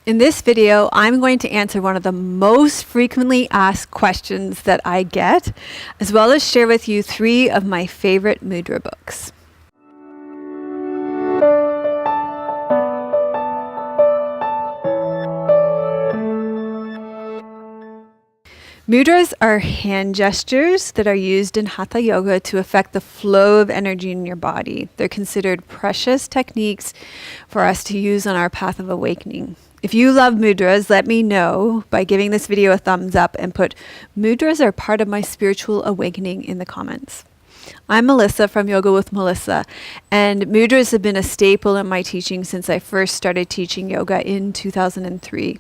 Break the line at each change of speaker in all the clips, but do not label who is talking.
In this video, I'm going to answer one of the most frequently asked questions that I get, as well as share with you 3 of my favorite mudra books. Mudras are hand gestures that are used in Hatha Yoga to affect the flow of energy in your body. They're considered precious techniques for us to use on our path of awakening. If you love mudras, let me know by giving this video a thumbs up and put "Mudras are part of my spiritual awakening" in the comments. I'm Melissa from Yoga with Melissa, and mudras have been a staple in my teaching since I first started teaching yoga in 2003.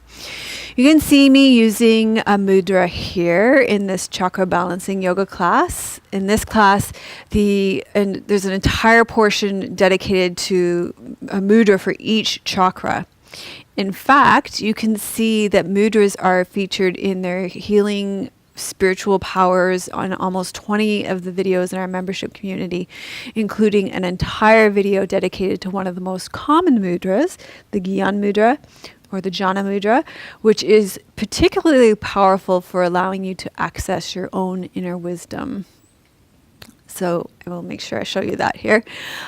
You can see me using a mudra here in this chakra balancing yoga class. In this class, there's an entire portion dedicated to a mudra for each chakra. In fact, you can see that mudras are featured in their healing spiritual powers on almost 20 of the videos in our membership community, including an entire video dedicated to one of the most common mudras, the Gyan Mudra or the Jhana Mudra, which is particularly powerful for allowing you to access your own inner wisdom. So I will make sure I show you that here.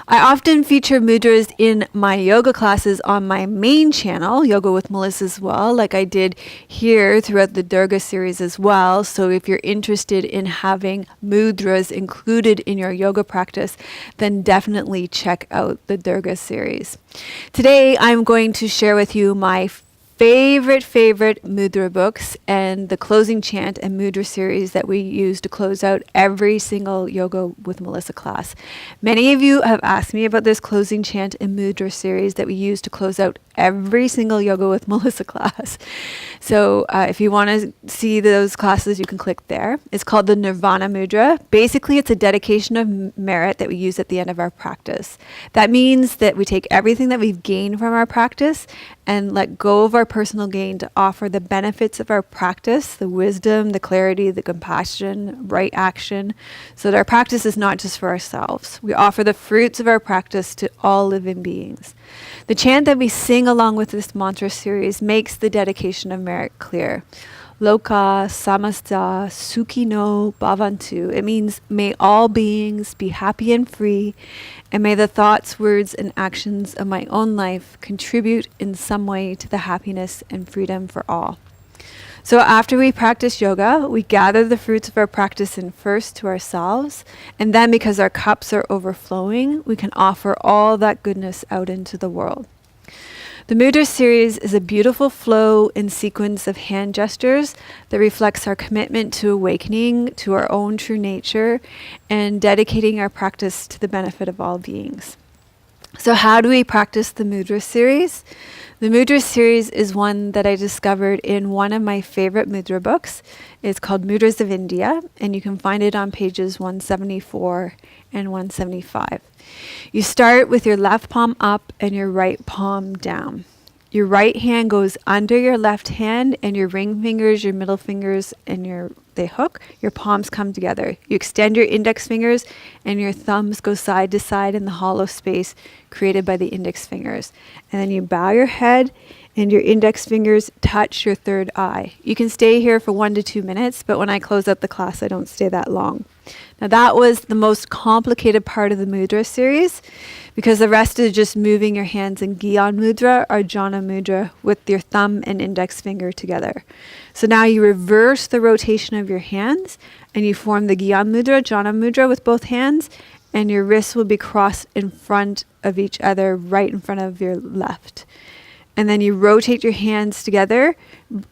I often feature mudras in my yoga classes on my main channel, Yoga with Melissa, as well, like I did here throughout the Durga series as well. So if you're interested in having mudras included in your yoga practice, then definitely check out the Durga series. Today, I'm going to share with you my favorite mudra books and the closing chant and mudra series that we use to close out every single Yoga with Melissa class. Many of you have asked me about this closing chant and mudra series that we use to close out every single Yoga with Melissa class. So if you want to see those classes, you can click there. It's called the Nirvana Mudra. Basically, it's a dedication of merit that we use at the end of our practice. That means that we take everything that we've gained from our practice and let go of our personal gain to offer the benefits of our practice, the wisdom, the clarity, the compassion, right action, so that our practice is not just for ourselves. We offer the fruits of our practice to all living beings. The chant that we sing along with this mantra series makes the dedication of merit clear. Loka samasta sukhino bhavantu. It means may all beings be happy and free, and may the thoughts, words, and actions of my own life contribute in some way to the happiness and freedom for all. So after we practice yoga, we gather the fruits of our practice in first to ourselves, and then because our cups are overflowing, we can offer all that goodness out into the world. The Mudra series is a beautiful flow and sequence of hand gestures that reflects our commitment to awakening to our own true nature and dedicating our practice to the benefit of all beings. So how do we practice the Mudra series? The Mudra series is one that I discovered in one of my favorite mudra books. It's called Mudras of India, and you can find it on pages 174 and 175. You start with your left palm up and your right palm down. Your right hand goes under your left hand, and your ring fingers, your middle fingers, and they hook. Your palms come together. You extend your index fingers, and your thumbs go side to side in the hollow space created by the index fingers. And then you bow your head, and your index fingers touch your third eye. You can stay here for 1 to 2 minutes, but when I close out the class, I don't stay that long. Now that was the most complicated part of the Mudra series, because the rest is just moving your hands in Gyan Mudra or Jhana Mudra with your thumb and index finger together. So now you reverse the rotation of your hands and you form the Gyan Mudra, Jhana Mudra with both hands, and your wrists will be crossed in front of each other, right in front of your left. And then you rotate your hands together,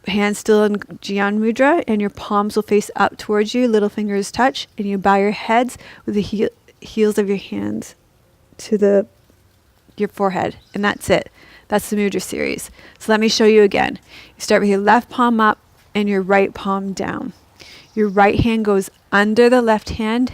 hands still in Gyan Mudra, and your palms will face up towards you, little fingers touch, and you bow your heads with the heels of your hands to your forehead. And that's it. That's the Mudra series. So let me show you again. You start with your left palm up and your right palm down. Your right hand goes under the left hand.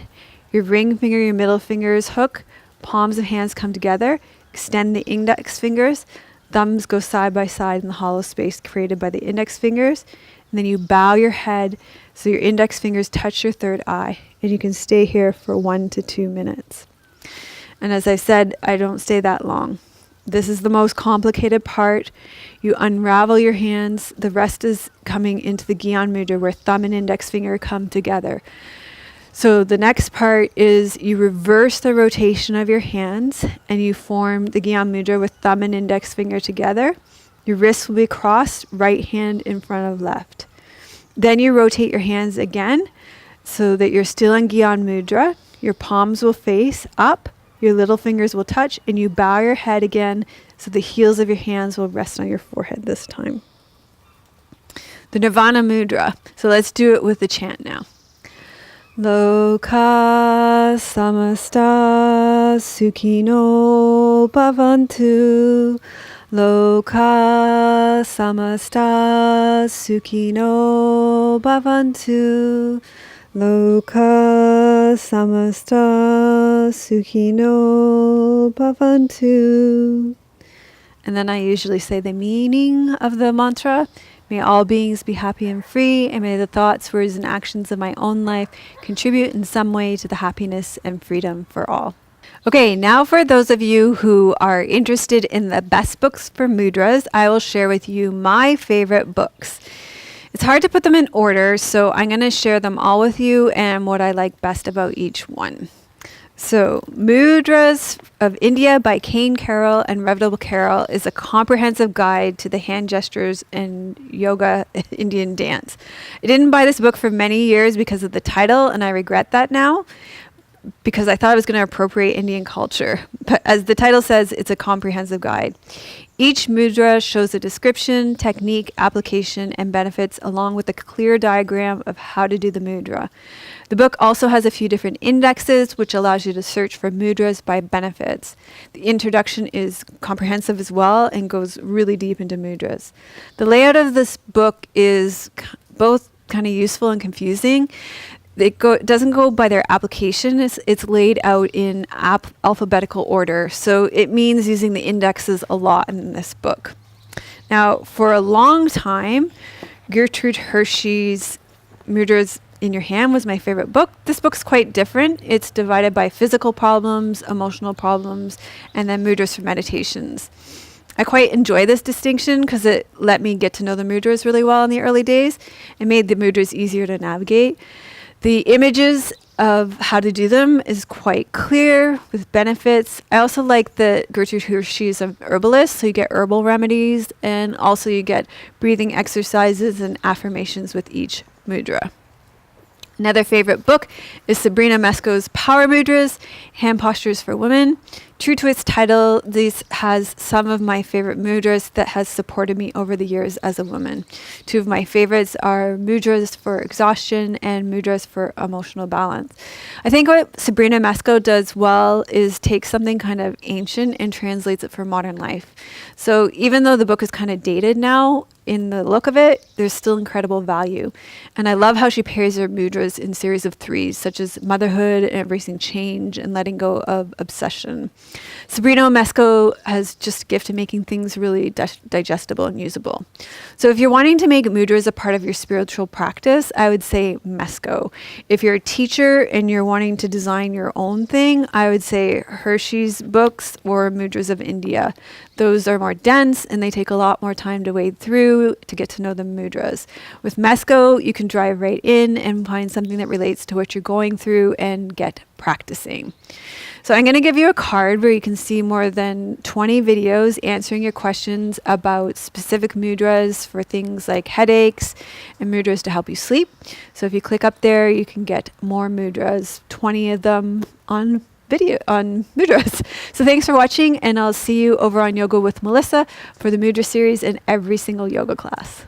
Your ring finger, your middle fingers hook. Palms of hands come together. Extend the index fingers. Thumbs go side by side in the hollow space created by the index fingers. And then you bow your head so your index fingers touch your third eye. And you can stay here for 1 to 2 minutes. And as I said, I don't stay that long. This is the most complicated part. You unravel your hands. The rest is coming into the Gyan Mudra where thumb and index finger come together. So the next part is you reverse the rotation of your hands and you form the Gyan Mudra with thumb and index finger together. Your wrists will be crossed, right hand in front of left. Then you rotate your hands again so that you're still in Gyan Mudra. Your palms will face up, your little fingers will touch, and you bow your head again so the heels of your hands will rest on your forehead this time. The Nirvana Mudra. So let's do it with the chant now. Loka samasta sukhino bhavantu. Loka samasta sukhino bhavantu. Loka samasta sukhino bhavantu. And then I usually say the meaning of the mantra. May all beings be happy and free, and may the thoughts, words, and actions of my own life contribute in some way to the happiness and freedom for all. Okay, now for those of you who are interested in the best books for mudras, I will share with you my favorite books. It's hard to put them in order, so I'm going to share them all with you and what I like best about each one. So, Mudras of India by Cain, Carroll, and Reverend Carroll is a comprehensive guide to the hand gestures and yoga Indian dance. I didn't buy this book for many years because of the title, and I regret that now, because I thought it was going to appropriate Indian culture. But as the title says, it's a comprehensive guide. Each mudra shows a description, technique, application, and benefits, along with a clear diagram of how to do the mudra. The book also has a few different indexes, which allows you to search for mudras by benefits. The introduction is comprehensive as well and goes really deep into mudras. The layout of this book is both kind of useful and confusing. It doesn't go by their application. It's laid out in alphabetical order. So it means using the indexes a lot in this book. Now, for a long time, Gertrude Hershey's Mudras in Your Hand was my favorite book. This book's quite different. It's divided by physical problems, emotional problems, and then mudras for meditations. I quite enjoy this distinction because it let me get to know the mudras really well in the early days and made the mudras easier to navigate. The images of how to do them is quite clear with benefits. I also like that Gertrude Hershey is an herbalist, so you get herbal remedies, and also you get breathing exercises and affirmations with each mudra. Another favorite book is Sabrina Mesco's Power Mudras, Hand Postures for Women. True to its title, this has some of my favorite mudras that has supported me over the years as a woman. Two of my favorites are mudras for exhaustion and mudras for emotional balance. I think what Sabrina Mesco does well is take something kind of ancient and translates it for modern life. So even though the book is kind of dated now, in the look of it, there's still incredible value. And I love how she pairs her mudras in series of threes, such as motherhood, embracing change, and letting go of obsession. Sabrina Mesco has just a gift of making things really digestible and usable. So if you're wanting to make mudras a part of your spiritual practice, I would say Mesco. If you're a teacher and you're wanting to design your own thing, I would say Hershey's books or Mudras of India. Those are more dense and they take a lot more time to wade through to get to know the mudras. With Mesco, you can drive right in and find something that relates to what you're going through and get practicing. So I'm going to give you a card where you can see more than 20 videos answering your questions about specific mudras for things like headaches and mudras to help you sleep. So if you click up there, you can get more mudras, 20 of them on video on Mudras. So thanks for watching, and I'll see you over on Yoga with Melissa for the Mudra series and every single yoga class.